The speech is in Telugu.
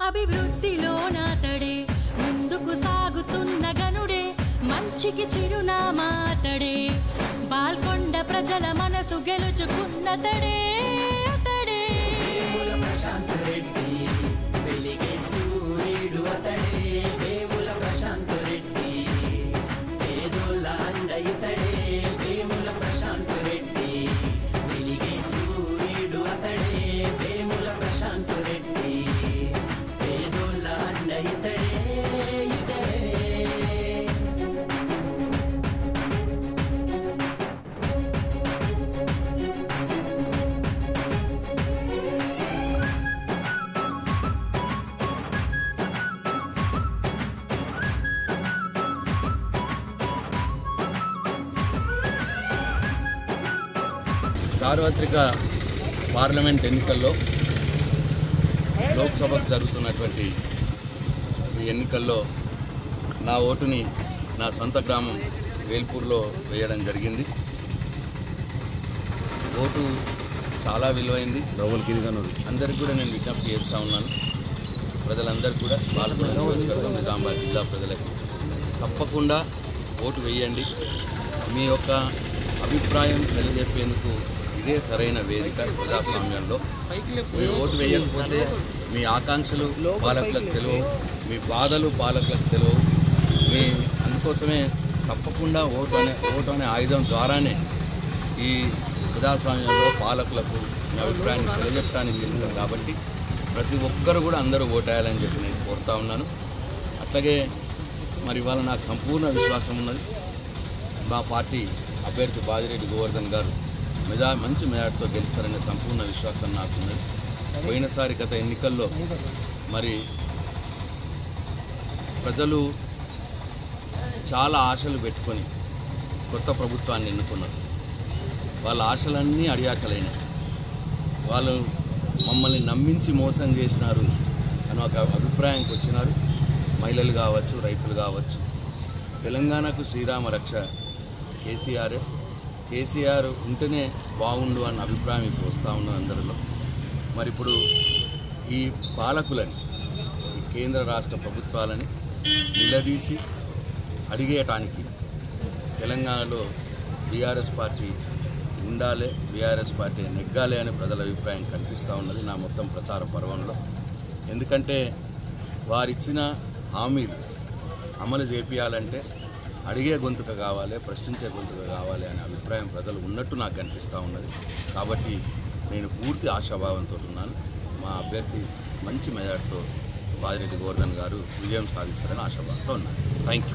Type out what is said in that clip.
అభివృద్ధిలోనాతడే ముందుకు సాగుతున్న గనుడే మంచికి చిరునామాతడే బాల్కొండ ప్రజల మనసు గెలుచుకున్నతడే అతడే ప్రశాంత్ రెడ్డి వెలిగే సూర్యుడు అతడే వేముల ప్రశాంత్ రెడ్డి పేదోళ్ళ అండ ఇతడే వేముల ప్రశాంత్ రెడ్డి వెలిగే సూర్యుడు అతడే వేముల ప్రశాంత్ రెడ్డి పేదోళ్ళ అండ ఇతడే సార్వత్రిక పార్లమెంట్ ఎన్నికల్లో లోక్సభకు జరుగుతున్నటువంటి ఈ ఎన్నికల్లో నా ఓటుని నా సొంత గ్రామం వేల్పూర్లో వేయడం జరిగింది. ఓటు చాలా విలువైంది. అందరికీ కూడా నేను విజ్ఞప్తి చేస్తూ ఉన్నాను. ప్రజలందరూ కూడా పాల్గొనే నియోజకవర్గం నిజామాబాద్ జిల్లా ప్రజలకి తప్పకుండా ఓటు వేయండి. మీ యొక్క అభిప్రాయం తెలియజెప్పేందుకు ఇదే సరైన వేదిక. ప్రజాస్వామ్యంలో మీ ఓటు వేయకపోతే మీ ఆకాంక్షలు పాలకులకు తెలియవు, మీ బాధలు పాలకులకు తెలియవు. అందుకోసమే తప్పకుండా ఓటు అనే ఆయుధం ద్వారానే ఈ ప్రజాస్వామ్యంలో పాలకులకు మీ అభిప్రాయాన్ని తెలియజేయడానికి వెళ్తాం. కాబట్టి ప్రతి ఒక్కరు కూడా అందరూ ఓటేయాలని చెప్పి నేను కోరుతా ఉన్నాను. అట్లాగే మరి ఇవాళ నాకు సంపూర్ణ విశ్వాసం ఉన్నది. మా పార్టీ అభ్యర్థి బాజిరెడ్డి గోవర్ధన్ గారు మంచి మెజార్టీతో గెలుస్తారనే సంపూర్ణ విశ్వాసం నాకున్నది. పోయినసారి గత ఎన్నికల్లో మరి ప్రజలు చాలా ఆశలు పెట్టుకొని కొత్త ప్రభుత్వాన్ని ఎన్నుకున్నారు. వాళ్ళ ఆశలన్నీ అడియాచలైనాయి. వాళ్ళు మమ్మల్ని నమ్మించి మోసం చేసినారు అని ఒక అభిప్రాయానికి వచ్చినారు. మహిళలు కావచ్చు, రైతులు కావచ్చు. తెలంగాణకు శ్రీరామ రక్ష కేసీఆర్ ఉంటేనే బాగుండు అన్న అభిప్రాయం ఇప్పుడు వస్తూ ఉన్నది అందరిలో. మరి ఇప్పుడు ఈ పాలకులని, ఈ కేంద్ర రాష్ట్ర ప్రభుత్వాలని నిలదీసి అడిగేయటానికి తెలంగాణలో బీఆర్ఎస్ పార్టీ ఉండాలి, బీఆర్ఎస్ పార్టీ నెగ్గాలి అనే ప్రజల అభిప్రాయం కనిపిస్తూ ఉన్నది నా మొత్తం ప్రచార పర్వంలో. ఎందుకంటే వారిచ్చిన హామీలు అమలు చేపియాలంటే అడిగే గొంతుక కావాలి, ప్రశ్నించే గొంతుక కావాలి అనే అభిప్రాయం ప్రజలు ఉన్నట్టు నాకు కనిపిస్తూ ఉన్నది. కాబట్టి నేను పూర్తి ఆశాభావంతో ఉన్నాను. మా అభ్యర్థి మంచి మెజార్టీతో బాజిరెడ్డి గోవర్ధన్ గారు విజయం సాధిస్తారని ఆశాభావంతో ఉన్నాను. Thank you.